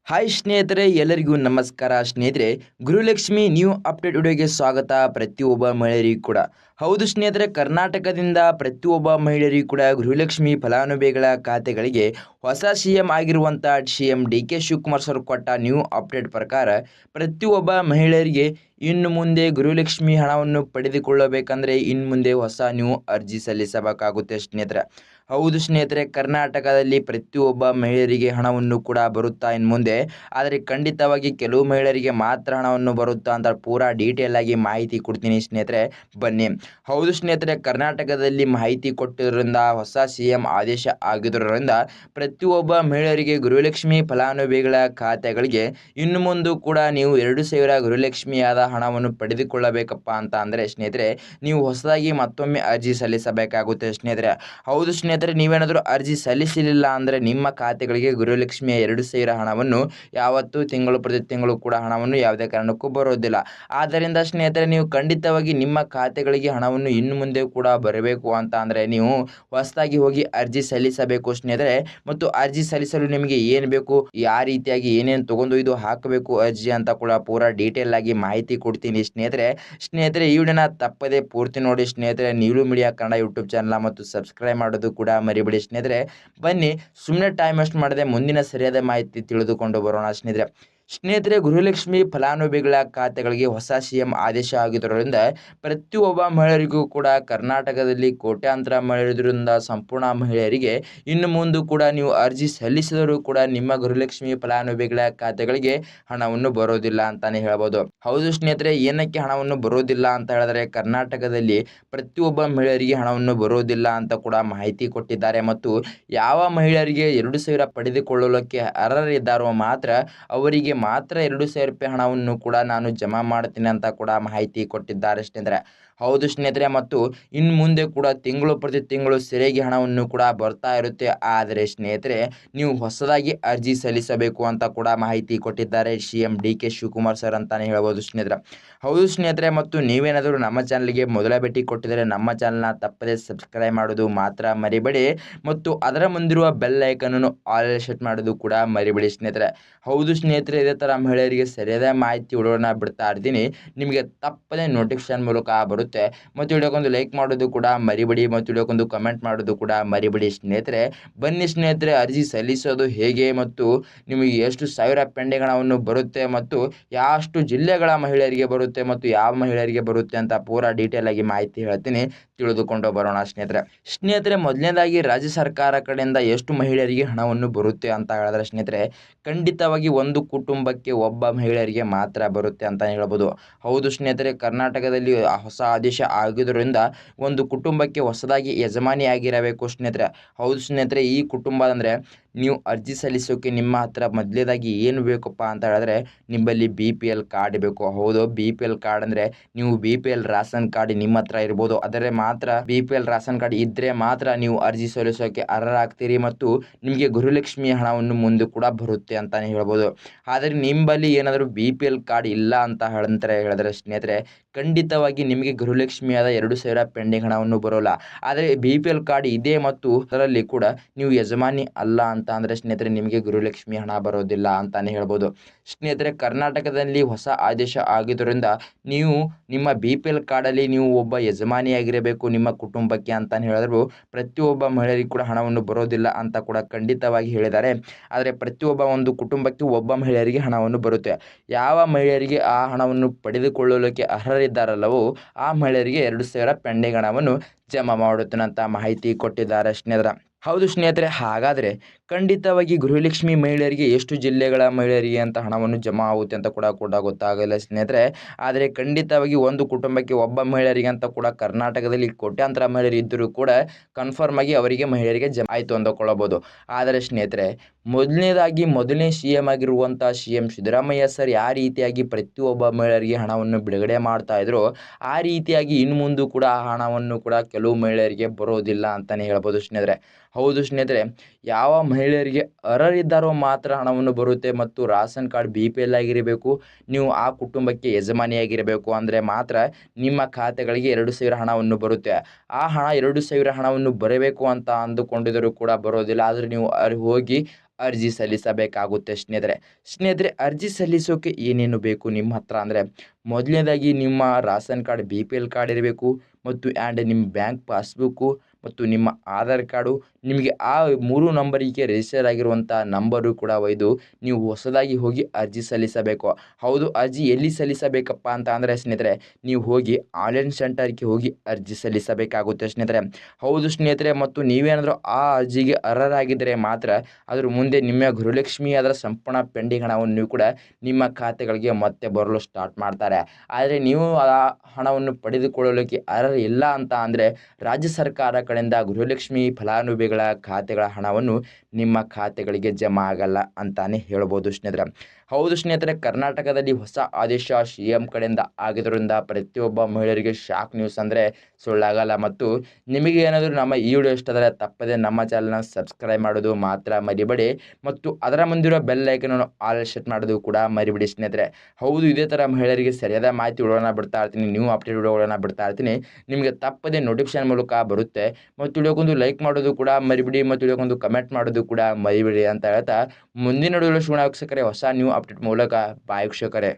Hi ಸ್ನೇಹಿತರೆ, ಎಲ್ಲರಿಗೂ ನಮಸ್ಕಾರ. ಸ್ನೇಹಿತರೆ, ಗೃಹಲಕ್ಷ್ಮಿ ನ್ಯೂ ಅಪ್ಡೇಟ್ ವಿಡಿಯೋಗೆ ಸ್ವಾಗತ. ಪ್ರತಿಯೊಬ್ಬ ಮಹಿಳೆಯರಿಗೂ ಕೂಡ ಹೌದು ಸ್ನೇಹಿತರೆ, ಕರ್ನಾಟಕದಿಂದ ಪ್ರತಿಯೊಬ್ಬ ಮಹಿಳೆಯರಿಗೂ ಕೂಡ ಗೃಹಲಕ್ಷ್ಮಿ ಫಲಾನುಭವಿಗಳ ಖಾತೆಗಳಿಗೆ ಹೊಸ ಸಿಎಂ ಆಗಿರುವಂಥ ಸಿಎಂ ಡಿ.ಕೆ. ಶಿವಕುಮಾರ್ ಸರ್ ಕೊಟ್ಟ ನ್ಯೂ ಅಪ್ಡೇಟ್ ಪ್ರಕಾರ ಪ್ರತಿಯೊಬ್ಬ ಮಹಿಳೆಯರಿಗೆ ಇನ್ನು ಮುಂದೆ ಗೃಹಲಕ್ಷ್ಮಿ ಹಣವನ್ನು ಪಡೆದುಕೊಳ್ಳಬೇಕಂದ್ರೆ ಇನ್ನು ಮುಂದೆ ಹೊಸ ನ್ಯೂ ಅರ್ಜಿ ಸಲ್ಲಿಸಬೇಕಾಗುತ್ತೆ ಸ್ನೇಹಿತರೆ. ಹೌದು ಸ್ನೇಹಿತರೆ, ಕರ್ನಾಟಕದಲ್ಲಿ ಪ್ರತಿಯೊಬ್ಬ ಮಹಿಳೆಯರಿಗೆ ಹಣವನ್ನು ಕೂಡ ಬರುತ್ತಾ ಇನ್ನು ಮುಂದೆ. ಆದರೆ ಖಂಡಿತವಾಗಿ ಕೆಲವು ಮಹಿಳೆಯರಿಗೆ ಮಾತ್ರ ಹಣವನ್ನು ಬರುತ್ತಾ ಅಂತ ಪೂರಾ ಡೀಟೇಲ್ ಆಗಿ ಮಾಹಿತಿ ಕೊಡ್ತೀನಿ ಸ್ನೇಹಿತರೆ, ಬನ್ನಿ. ಹೌದು ಸ್ನೇಹಿತರೆ, ಕರ್ನಾಟಕದಲ್ಲಿ ಮಾಹಿತಿ ಕೊಟ್ಟಿರೋದ್ರಿಂದ ಹೊಸ ಸಿಎಂ ಆದೇಶ ಆಗಿರೋದ್ರಿಂದ ಪ್ರತಿಯೊಬ್ಬ ಮಹಿಳೆಯರಿಗೆ ಗೃಹಲಕ್ಷ್ಮಿ ಫಲಾನುಭವಿಗಳ ಖಾತೆಗಳಿಗೆ ಇನ್ನು ಮುಂದೆ ಕೂಡ ನೀವು 2,000 ಗೃಹಲಕ್ಷ್ಮಿಯಾದ ಹಣವನ್ನು ಪಡೆದುಕೊಳ್ಳಬೇಕಪ್ಪ ಅಂತ ಅಂದರೆ ಸ್ನೇಹಿತರೆ, ನೀವು ಹೊಸದಾಗಿ ಮತ್ತೊಮ್ಮೆ ಅರ್ಜಿ ಸಲ್ಲಿಸಬೇಕಾಗುತ್ತೆ ಸ್ನೇಹಿತರೆ. ಹೌದು ಸ್ನೇಹಿತರೆ, ನೀವೇನಾದರೂ ಅರ್ಜಿ ಸಲ್ಲಿಸಲಿಲ್ಲ ಅಂದರೆ ನಿಮ್ಮ ಖಾತೆಗಳಿಗೆ ಗೃಹಲಕ್ಷ್ಮಿಯ 2,000 ಹಣವನ್ನು ಯಾವತ್ತೂ ತಿಂಗಳು ಪ್ರತಿ ತಿಂಗಳು ಕೂಡ ಹಣವನ್ನು ಯಾವುದೇ ಕಾರಣಕ್ಕೂ ಬರೋದಿಲ್ಲ. ಆದ್ದರಿಂದ ಸ್ನೇಹಿತರೆ, ನೀವು ಖಂಡಿತವಾಗಿ ನಿಮ್ಮ ಖಾತೆಗಳಿಗೆ ಹಣವನ್ನು ಇನ್ನು ಮುಂದೆ ಕೂಡ ಬರಬೇಕು ಅಂತ ಅಂದರೆ ನೀವು ಹೊಸದಾಗಿ ಹೋಗಿ ಅರ್ಜಿ ಸಲ್ಲಿಸಬೇಕು ಸ್ನೇಹಿತರೆ. ಮತ್ತು ಅರ್ಜಿ ಸಲ್ಲಿಸಲು ನಿಮಗೆ ಏನು ಬೇಕು, ಯಾವ ರೀತಿಯಾಗಿ ಏನೇನು ತೊಗೊಂಡು ಹಾಕಬೇಕು ಅರ್ಜಿ ಅಂತ ಕೂಡ ಪೂರಾ ಡೀಟೇಲ್ ಆಗಿ ಮಾಹಿತಿ ಕೊಡ್ತೀನಿ ಸ್ನೇಹಿತರೆ. ಈ ವಿಡಿಯೋನ ತಪ್ಪದೆ ಪೂರ್ತಿ ನೋಡಿ ಸ್ನೇಹಿತರೆ. Neelu media Kannada YouTube channel ಮತ್ತು ಸಬ್ಸ್ಕ್ರೈಬ್ ಮಾಡೋದು ಕೂಡ ಮರಿಬೇಡಿ ಸ್ನೇಹಿತರೆ. ಬನ್ನಿ, ಸುಮ್ಮನೆ ಟೈಮ್ ವೇಸ್ಟ್ ಮಾಡದೆ ಮುಂದಿನ ಸರಿಯಾದ ಮಾಹಿತಿ ತಿಳಿದುಕೊಂಡು ಬರೋಣ ಸ್ನೇಹಿತರೆ. ಗೃಹಲಕ್ಷ್ಮಿ ಫಲಾನುಭವಿಗಳ ಖಾತೆಗಳಿಗೆ ಹೊಸ ಸಿಎಂ ಆದೇಶ ಆಗಿರೋದ್ರಿಂದ ಪ್ರತಿಯೊಬ್ಬ ಮಹಿಳೆಯರಿಗೂ ಕೂಡ ಕರ್ನಾಟಕದಲ್ಲಿ ಕೋಟ್ಯಾಂತರ ಮಹಿಳೆಯರಿಂದ ಸಂಪೂರ್ಣ ಮಹಿಳೆಯರಿಗೆ ಇನ್ನು ಮುಂದೆ ಕೂಡ ನೀವು ಅರ್ಜಿ ಸಲ್ಲಿಸಿದರೂ ಕೂಡ ನಿಮ್ಮ ಗೃಹಲಕ್ಷ್ಮಿ ಫಲಾನುಭವಿಗಳ ಖಾತೆಗಳಿಗೆ ಹಣವನ್ನು ಬರೋದಿಲ್ಲ ಅಂತಾನೆ ಹೇಳ್ಬೋದು. ಹೌದು ಸ್ನೇಹಿತರೆ, ಏನಕ್ಕೆ ಹಣವನ್ನು ಬರೋದಿಲ್ಲ ಅಂತ ಹೇಳಿದ್ರೆ ಕರ್ನಾಟಕದಲ್ಲಿ ಪ್ರತಿಯೊಬ್ಬ ಮಹಿಳೆಯರಿಗೆ ಹಣವನ್ನು ಬರೋದಿಲ್ಲ ಅಂತ ಕೂಡ ಮಾಹಿತಿ ಕೊಟ್ಟಿದ್ದಾರೆ. ಮತ್ತು ಯಾವ ಮಹಿಳೆಯರಿಗೆ 2,000 ಪಡೆದುಕೊಳ್ಳಲಿಕ್ಕೆ ಅರ್ಹರಿದ್ದಾರೋ ಮಾತ್ರ ಅವರಿಗೆ ಮಾತ್ರ 2,000 ರೂಪಾಯಿ ಹಣವನ್ನು ಕೂಡ ನಾನು ಜಮಾ ಮಾಡ್ತೀನಿ ಅಂತ ಕೂಡ ಮಾಹಿತಿ ಕೊಟ್ಟಿದ್ದಾರೆ ಸ್ನೇಹಿತರೆ. ಹೌದು ಸ್ನೇಹಿತರೆ, ಮತ್ತು ಇನ್ನು ಮುಂದೆ ಕೂಡ ತಿಂಗಳು ಪ್ರತಿ ತಿಂಗಳು ಸರಿಯಾಗಿ ಹಣವನ್ನು ಕೂಡ ಬರ್ತಾ ಇರುತ್ತೆ. ಆದರೆ ಸ್ನೇಹಿತರೆ, ನೀವು ಹೊಸದಾಗಿ ಅರ್ಜಿ ಸಲ್ಲಿಸಬೇಕು ಅಂತ ಕೂಡ ಮಾಹಿತಿ ಕೊಟ್ಟಿದ್ದಾರೆ ಸಿಎಂ ಡಿ.ಕೆ. ಶಿವಕುಮಾರ್ ಸರ್ ಅಂತಾನೆ ಹೇಳ್ಬೋದು ಸ್ನೇಹಿತರೆ. ಹೌದು ಸ್ನೇಹಿತರೆ, ಮತ್ತು ನೀವೇನಾದರೂ ನಮ್ಮ ಚಾನಲ್ಗೆ ಮೊದಲ ಭೇಟಿ ಕೊಟ್ಟಿದ್ದರೆ ನಮ್ಮ ಚಾನಲ್ನ ತಪ್ಪದೆ ಸಬ್ಸ್ಕ್ರೈಬ್ ಮಾಡೋದು ಮಾತ್ರ ಮರಿಬೇಡಿ. ಮತ್ತು ಅದರ ಮುಂದಿರುವ ಬೆಲ್ ಐಕನನ್ನು ಆಲ್ ಸೆಟ್ ಮಾಡೋದು ಕೂಡ ಮರಿಬೇಡಿ ಸ್ನೇಹಿತರೆ. ಹೌದು ಸ್ನೇಹಿತರೆ, ಇದೇ ಥರ ಮಹಿಳೆಯರಿಗೆ ಸರಿಯಾದ ಮಾಹಿತಿ ವಿಡಿಯೋನ ಬಿಡ್ತಾ ಇರ್ತೀನಿ. ನಿಮಗೆ ತಪ್ಪದೆ ನೋಟಿಫಿಕೇಶನ್ ಮೂಲಕ ಬರುತ್ತೆ. ಮತ್ತು ವಿಡಿಯೋಕ್ಕೊಂದು ಲೈಕ್ ಮಾಡೋದು ಕೂಡ ಮರಿಬೇಡಿ ಮತ್ತು ವಿಡಿಯೋಕ್ಕೊಂದು ಕಮೆಂಟ್ ಮಾಡೋದು ಕೂಡ ಮರಿಬೇಡಿ ಸ್ನೇಹಿತರೆ. ಬನ್ನಿ ಸ್ನೇಹಿತರೆ, ಅರ್ಜಿ ಸಲ್ಲಿಸೋದು ಹೇಗೆ ಮತ್ತು ನಿಮಗೆ ಎಷ್ಟು ಸಾವಿರ ಪೆಂಡಿಂಗ್ ಹಣವನ್ನು ಬರುತ್ತೆ ಮತ್ತು ಎಷ್ಟು ಜಿಲ್ಲೆಗಳ ಮಹಿಳೆಯರಿಗೆ ಬರುತ್ತೆ ಮತ್ತು ಯಾವ ಮಹಿಳೆಯರಿಗೆ ಬರುತ್ತೆ ಅಂತ ಪೂರಾ ಡೀಟೇಲ್ ಆಗಿ ಮಾಹಿತಿ ಹೇಳ್ತೀನಿ, ತಿಳಿದುಕೊಂಡು ಬರೋಣ ಸ್ನೇಹಿತರೆ. ಮೊದಲನೇದಾಗಿ ರಾಜ್ಯ ಸರ್ಕಾರ ಕಡೆಯಿಂದ ಎಷ್ಟು ಮಹಿಳೆಯರಿಗೆ ಹಣವನ್ನು ಬರುತ್ತೆ ಅಂತ ಹೇಳಿದ್ರೆ ಸ್ನೇಹಿತರೆ, ಖಂಡಿತವಾಗಿ ಒಂದು ಕುಟುಂಬಕ್ಕೆ ಒಬ್ಬ ಮಹಿಳೆಯರಿಗೆ ಮಾತ್ರ ಬರುತ್ತೆ ಅಂತ ಹೇಳ್ಬೋದು. ಹೌದು ಸ್ನೇಹಿತರೆ, ಕರ್ನಾಟಕದಲ್ಲಿ ಹೊಸ ಆದೇಶ ಆಗಿದ್ದರಿಂದ ಒಂದು ಕುಟುಂಬಕ್ಕೆ ಹೊಸದಾಗಿ ಯಜಮಾನಿ ಆಗಿರಬೇಕು ಸ್ನೇಹಿತರೆ. ಹೌದು ಸ್ನೇಹಿತರೆ, ಈ ಕುಟುಂಬ ಅಂದರೆ ನೀವು ಅರ್ಜಿ ಸಲ್ಲಿಸೋಕೆ ನಿಮ್ಮ ಹತ್ರ ಮೊದಲೇದಾಗಿ ಏನು ಬೇಕಪ್ಪ ಅಂತ ಹೇಳಿದ್ರೆ ನಿಮ್ಮಲ್ಲಿ BPL ಕಾರ್ಡ್ ಬೇಕು. ಹೌದು, BPL ಕಾರ್ಡ್ ಅಂದರೆ ನೀವು BPL ರೇಷನ್ ಕಾರ್ಡ್ ನಿಮ್ಮ ಹತ್ರ ಇರ್ಬೋದು. ಆದರೆ ಮಾತ್ರ BPL ರೇಷನ್ ಕಾರ್ಡ್ ಇದ್ದರೆ ಮಾತ್ರ ನೀವು ಅರ್ಜಿ ಸಲ್ಲಿಸೋಕೆ ಅರ್ಹರಾಗ್ತೀರಿ ಮತ್ತು ನಿಮಗೆ ಗೃಹಲಕ್ಷ್ಮಿ ಹಣವನ್ನು ಮುಂದೆ ಕೂಡ ಬರುತ್ತೆ ಅಂತಾನೆ ಹೇಳ್ಬೋದು. ಆದರೆ ನಿಮ್ಮಲ್ಲಿ ಏನಾದರೂ BPL ಕಾರ್ಡ್ ಇಲ್ಲ ಅಂತ ಹೇಳಿದ್ರೆ ಸ್ನೇಹಿತರೆ, ಖಂಡಿತವಾಗಿ ನಿಮಗೆ ಗೃಹಲಕ್ಷ್ಮಿಯಾದ 2,000 ಪೆಂಡಿಂಗ್ ಹಣವನ್ನು ಬರೋಲ್ಲ. ಆದರೆ BPL ಕಾರ್ಡ್ ಇದೆ ಮತ್ತು ಅದರಲ್ಲಿ ಕೂಡ ನೀವು ಯಜಮಾನಿ ಅಲ್ಲ ಅಂತ ಅಂದರೆ ಸ್ನೇಹಿತರೆ, ನಿಮಗೆ ಗೃಹಲಕ್ಷ್ಮಿ ಹಣ ಬರೋದಿಲ್ಲ ಅಂತಾನೆ ಹೇಳ್ಬೋದು ಸ್ನೇಹಿತರೆ. ಕರ್ನಾಟಕದಲ್ಲಿ ಹೊಸ ಆದೇಶ ಆಗಿದ್ದರಿಂದ ನೀವು ನಿಮ್ಮ BPL ಕಾರ್ಡಲ್ಲಿ ನೀವು ಒಬ್ಬ ಯಜಮಾನಿಯಾಗಿರಬೇಕು ನಿಮ್ಮ ಕುಟುಂಬಕ್ಕೆ ಅಂತಾನೆ ಹೇಳಿದ್ರು ಪ್ರತಿಯೊಬ್ಬ ಮಹಿಳೆಯರಿಗೂ ಕೂಡ ಹಣವನ್ನು ಬರೋದಿಲ್ಲ ಅಂತ ಕೂಡ ಖಂಡಿತವಾಗಿ ಹೇಳಿದ್ದಾರೆ. ಆದರೆ ಪ್ರತಿಯೊಬ್ಬ ಒಂದು ಕುಟುಂಬಕ್ಕೆ ಒಬ್ಬ ಮಹಿಳೆಯರಿಗೆ ಹಣವನ್ನು ಬರುತ್ತೆ. ಯಾವ ಮಹಿಳೆಯರಿಗೆ ಆ ಹಣವನ್ನು ಪಡೆದುಕೊಳ್ಳಲಿಕ್ಕೆ ಅರ್ಹರಿದ್ದಾರಲ್ಲವೋ ಆ ಮಹಿಳೆಯರಿಗೆ 2,000 ಪೆಂಡಿಂಗ್ ಹಣವನ್ನು ಜಮಾ ಮಾಡುತ್ತೇನೆ ಅಂತ ಮಾಹಿತಿ ಕೊಟ್ಟಿದ್ದಾರೆ ಸ್ನೇಹಿತರೆ. ಹೌದು ಸ್ನೇಹಿತರೆ, ಹಾಗಾದರೆ ಖಂಡಿತವಾಗಿ ಗೃಹಲಕ್ಷ್ಮಿ ಮಹಿಳೆಯರಿಗೆ ಎಷ್ಟು ಜಿಲ್ಲೆಗಳ ಮಹಿಳೆಯರಿಗೆ ಅಂತ ಹಣವನ್ನು ಜಮಾ ಆಗುತ್ತೆ ಅಂತ ಕೂಡ ಗೊತ್ತಾಗಲ್ಲ ಸ್ನೇಹಿತರೆ. ಆದರೆ ಖಂಡಿತವಾಗಿ ಒಂದು ಕುಟುಂಬಕ್ಕೆ ಒಬ್ಬ ಮಹಿಳೆಯರಿಗೆ ಅಂತ ಕೂಡ ಕರ್ನಾಟಕದಲ್ಲಿ ಕೋಟ್ಯಾಂತರ ಮಹಿಳೆಯರು ಇದ್ದರೂ ಕೂಡ ಕನ್ಫರ್ಮ್ ಆಗಿ ಅವರಿಗೆ ಮಹಿಳೆಯರಿಗೆ ಜಮಾ ಆಯಿತು ಅಂದುಕೊಳ್ಳಬಹುದು. ಆದರೆ ಸ್ನೇಹಿತರೆ, ಮೊದಲನೇ ಸಿಎಂ ಆಗಿರುವಂಥ ಸಿಎಂ ಸಿದ್ದರಾಮಯ್ಯ ಸರ್ ಯಾವ ರೀತಿಯಾಗಿ ಪ್ರತಿಯೊಬ್ಬ ಮಹಿಳೆಯರಿಗೆ ಹಣವನ್ನು ಬಿಡುಗಡೆ ಮಾಡ್ತಾ ಇದ್ರು ಆ ರೀತಿಯಾಗಿ ಇನ್ನು ಮುಂದೆ ಕೂಡ ಆ ಹಣವನ್ನು ಕೂಡ ಕೆಲವು ಮಹಿಳೆಯರಿಗೆ ಬರೋದಿಲ್ಲ ಅಂತಲೇ ಹೇಳ್ಬೋದು ಸ್ನೇಹಿತರೆ. ಹೌದು ಸ್ನೇಹಿತರೆ, ಯಾವ ಮಹಿಳೆಯರಿಗೆ ಅರ್ಹರಿದ್ದಾರೋ ಮಾತ್ರ ಹಣವನ್ನು ಬರುತ್ತೆ ಮತ್ತು ರೇಷನ್ ಕಾರ್ಡ್ BPL ಆಗಿರಬೇಕು, ನೀವು ಆ ಕುಟುಂಬಕ್ಕೆ ಯಜಮಾನಿಯಾಗಿರಬೇಕು ಅಂದರೆ ಮಾತ್ರ ನಿಮ್ಮ ಖಾತೆಗಳಿಗೆ 2,000 ಹಣವನ್ನು ಬರುತ್ತೆ. ಆ ಹಣ 2,000 ಹಣವನ್ನು ಬರಬೇಕು ಅಂತ ಅಂದುಕೊಂಡಿದ್ದರೂ ಕೂಡ ಬರೋದಿಲ್ಲ. ಆದರೆ ನೀವು ಹೋಗಿ ಅರ್ಜಿ ಸಲ್ಲಿಸಬೇಕಾಗುತ್ತೆ ಸ್ನೇಹಿತರೆ ಅರ್ಜಿ ಸಲ್ಲಿಸೋಕೆ ಏನೇನು ಬೇಕು ನಿಮ್ಮ ಹತ್ರ ಅಂದರೆ ಮೊದಲನೇದಾಗಿ ನಿಮ್ಮ ರಾಷನ್ ಕಾರ್ಡ್ BPL ಕಾರ್ಡ್ ಇರಬೇಕು ಮತ್ತು ನಿಮ್ಮ ಬ್ಯಾಂಕ್ ಪಾಸ್ಬುಕ್ಕು ಮತ್ತು ನಿಮ್ಮ ಆಧಾರ್ ಕಾರ್ಡು ನಿಮಗೆ ಆ 3 ನಂಬರಿಗೆ ರಿಜಿಸ್ಟರ್ ಆಗಿರುವಂಥ ನಂಬರು ಕೂಡ ಒಯ್ದು ನೀವು ಹೊಸದಾಗಿ ಹೋಗಿ ಅರ್ಜಿ ಸಲ್ಲಿಸಬೇಕು. ಹೌದು, ಅರ್ಜಿ ಎಲ್ಲಿ ಸಲ್ಲಿಸಬೇಕಪ್ಪ ಅಂತ ಅಂದರೆ ಸ್ನೇಹಿತರೆ ನೀವು ಹೋಗಿ ಆನ್ಲೈನ್ ಸೆಂಟರ್ಗೆ ಹೋಗಿ ಅರ್ಜಿ ಸಲ್ಲಿಸಬೇಕಾಗುತ್ತೆ ಸ್ನೇಹಿತರೆ. ಹೌದು ಸ್ನೇಹಿತರೆ, ಮತ್ತು ನೀವೇನಾದರೂ ಆ ಅರ್ಜಿಗೆ ಅರ್ಹರಾಗಿದ್ದರೆ ಮಾತ್ರ ಅದ್ರ ಮುಂದೆ ನಿಮ್ಮ ಗೃಹಲಕ್ಷ್ಮಿ ಅದರ ಸಂಪೂರ್ಣ ಪೆಂಡಿಂಗ್ ಹಣವನ್ನು ಕೂಡ ನಿಮ್ಮ ಖಾತೆಗಳಿಗೆ ಮತ್ತೆ ಬರಲು ಸ್ಟಾರ್ಟ್ ಮಾಡ್ತಾರೆ. ಆದರೆ ನೀವು ಆ ಹಣವನ್ನು ಪಡೆದುಕೊಳ್ಳಲಿಕ್ಕೆ ಅರ್ಹ ಇಲ್ಲ ಅಂತ ಅಂದರೆ ರಾಜ್ಯ ಸರ್ಕಾರ ಕಡೆಯಿಂದ ಗೃಹಲಕ್ಷ್ಮಿ ಫಲಾನುಭವಿಗಳ ಖಾತೆಗಳ ಹಣವನ್ನು ನಿಮ್ಮ ಖಾತೆಗಳಿಗೆ ಜಮಾ ಆಗಲ್ಲ ಅಂತಾನೆ ಹೇಳ್ಬೋದು ಸ್ನೇಹಿತರೆ. ಹೌದು ಸ್ನೇಹಿತರೆ, ಕರ್ನಾಟಕದಲ್ಲಿ ಹೊಸ ಆದೇಶ CM ಕಡೆಯಿಂದ ಆಗಿದ್ದರಿಂದ ಪ್ರತಿಯೊಬ್ಬ ಮಹಿಳೆಯರಿಗೆ ಶಾಕ್ ನ್ಯೂಸ್ ಅಂದರೆ ಸುಳ್ಳಾಗಲ್ಲ. ಮತ್ತು ನಿಮಗೆ ಏನಾದರೂ ನಮ್ಮ ಈ ವಿಡಿಯೋ ಇಷ್ಟ ಆದರೆ ತಪ್ಪದೆ ನಮ್ಮ ಚಾನಲ್ನ ಸಬ್ಸ್ಕ್ರೈಬ್ ಮಾಡೋದು ಮಾತ್ರ ಮರಿಬೇಡಿ ಮತ್ತು ಅದರ ಮುಂದಿರೋ ಬೆಲ್ ಐಕನನ್ನು ಆಲ್ ಸೆಟ್ ಮಾಡೋದು ಕೂಡ ಮರಿಬೇಡಿ ಸ್ನೇಹಿತರೆ. ಹೌದು, ಇದೇ ಥರ ಮಹಿಳೆಯರಿಗೆ ಸರಿಯಾದ ಮಾಹಿತಿ ವಿಡಿಯೋನ ಬಿಡ್ತಾ ಇರ್ತೀನಿ, ನ್ಯೂ ಅಪ್ಡೇಟ್ ವಿಡಿಯೋಗಳನ್ನ ಬಿಡ್ತಾ ಇರ್ತೀನಿ, ನಿಮಗೆ ತಪ್ಪದೆ ನೋಟಿಫಿಕೇಶನ್ ಮೂಲಕ ಬರುತ್ತೆ. ಮತ್ತು ವಿಡಿಯೋಗೊಂದು ಲೈಕ್ ಮಾಡೋದು ಕೂಡ ಮರಿಬೇಡಿ ಮತ್ತು ವಿಡಿಯೋಗೊಂದು ಕಮೆಂಟ್ ಮಾಡೋದು ಕೂಡ ಮರಿಬೇಡಿ ಅಂತ ಹೇಳ್ತಾ ಮುಂದಿನ ವಿಡಿಯೋದಲ್ಲಿ ಸಿಗೋಣ ವೀಕ್ಷಕರೇ ಹೊಸ ನ್ಯೂ ಅಪ್ಡೇಟ್ ಮೂಲಕ. ಬಾಯ್ ವೀಕ್ಷಕರೇ.